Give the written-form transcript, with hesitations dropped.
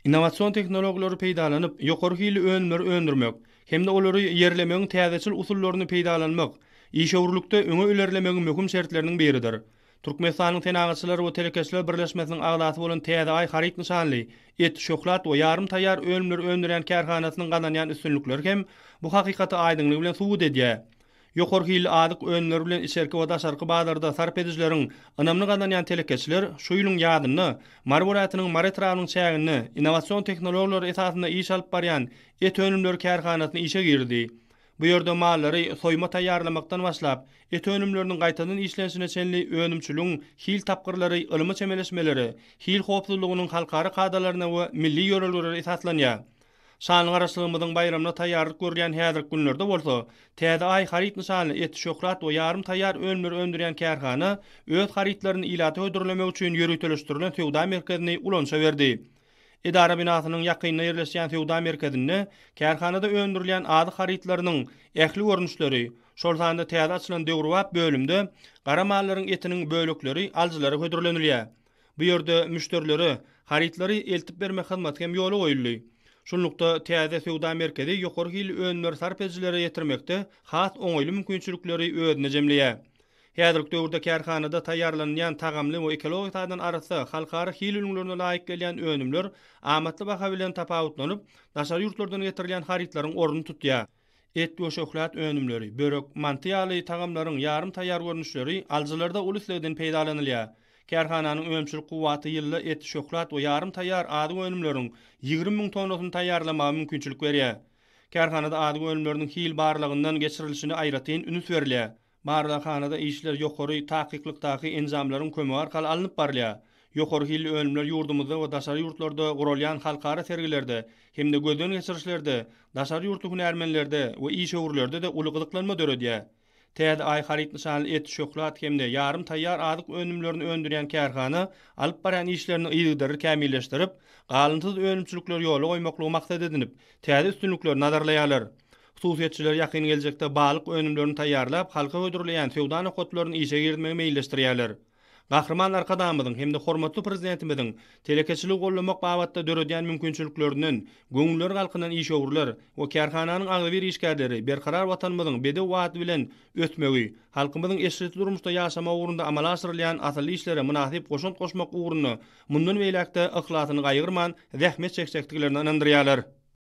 Innovatsion teknologiýalary peýdalanyp, ýokary hili önümleri öndürmek, hemde olary ýerlemegiň täzeçil usullaryny peýdalanmak, işewurlukda öňe ilerlemegiň möhüm şertleriniň biridir. Türkmenistanyň tenagaçylary we telekeçiler birleşmesiniň agdaty bolan täze ay harit nişanly et, şoklat we ýarym taýýar önümleri öndüren kärhanasynyň gananýan üstünlikleri hem bu hakykaty aýdynlygy bilen subut edýär. Ýokary hili adyk önümleri bilen içerki we daşarky bazarda sarp edijileriň önamly gananýan telekeçiler şu ýylyň ýadyny, marwuratynyň maretranyň çägini, innowasion teknologiýalary esasynda iş alyp barýan et önümleri kärhanasyna işe girdi. Bu ýerde mallary soýma taýýarlamakdan başlap, et önümleriniň gaýtadan işlenişine çenli önümçülüň hil tapgyrlary, ylmy çemeleşmeleri, hil howpsuzlygynyň halkary kadalaryna we milli ýörelgelere esaslanýar. Şanyň garaşlygymyzyň bayramyna taýýarlyk görýän häzirki günlerde bolsa, täze ay harit nişanly et, şoklat we ýarym taýýar önümleri öndüren kärhana öz haritlaryny ilaty ödürlemek üçin ýörüteleşdirilen Sewda merkezine ulanşa berdi. Edara binasynyň ýakynyna ýerleşýän Sewda merkezinde kärhanada öndürilen ady haritlarynyň ähli görnüşleri, şol sanda täze açylan döwrwap bölümde gara mallaryň etiniň bölükleri aljylara hödürlenilýär. Bu ýerde müşterileri haritlary eltip bermek hyzmaty hem ýoly goýuldy. Şunlukda täze Sewda merkezi ýokary hili önümleri sarp edijilere ýetirmekde has oňaýly mümkinçilikleri özüne jemleýär. Häzirki döwürde kärhanada taýýarlanýan tagamly we ekologik taýdan arasy halkary hil ünlülerine laýyk gelýän önümler amatly baha bilen tapawutlanyp, daşary ýurtlardan getirilýän haritlaryň ornuny tutýar. Et we şoklat önümleri, börek, mantiýaly tagamlaryň ýarym taýýar görnüşleri aljylarda uluslardan peýdalanylýar. Kärhananyň öňçül kuwaty ýylly et, şoklat we ýarym taýýar ady önümleriň 20 000 tonnasyny taýýarlamagy mümkinçilik berýär. Kärhanada ady önümleriniň hil barlygyndan geçirilişine aýratyn ünüs berilýär. Barlykhanada işler ýokary taýyklykdaky enzamlaryň kömegi arkaly alınıp barylýar. Ýokary hil önümler ýurdumyzda we daşary ýurtlarda gurulýan halkara sergilerde, hemde gözden geçirişlerde, daşary ýurtly hünärmenlerde we işewurlerde de ulugylyklanma döredýär. Täze ay harit nişanly et, şoklat hemde ýarym taýýar adyk önümlerini öndüren kärhana alyp baran işlerini ýygdyryp kämilleşdirip, galyntyz önümçilikler ýoly goýmaklygy maksat edinip, täze üstünlikleri nazarlaýarlar. Hususiýetçiler ýakyn geljekde balyk önümlerini taýýarlap, halka hödürleýän Sewda nokatlaryny işe girdirmegi meýilleşdirýärler. Gahryman arkadamyzyň hemde hormatly prezidentimiziň telekeçilik gollamak babatda döredýän mümkinçiliklerinden göňüller galkynyň işewurlar we kärhananyň agly işgärleri berkarar watanymyzyň bede wagt bilen ötmegi, halkymyzyň eşit durmuşda ýaşama ugrunda amala asyrylýan asly işlere münasip goşunt goşmak ugrunda mundan beýlekde ihlasyny gaýgyrman zähmet çeksekdiglerini anandyrýarlar.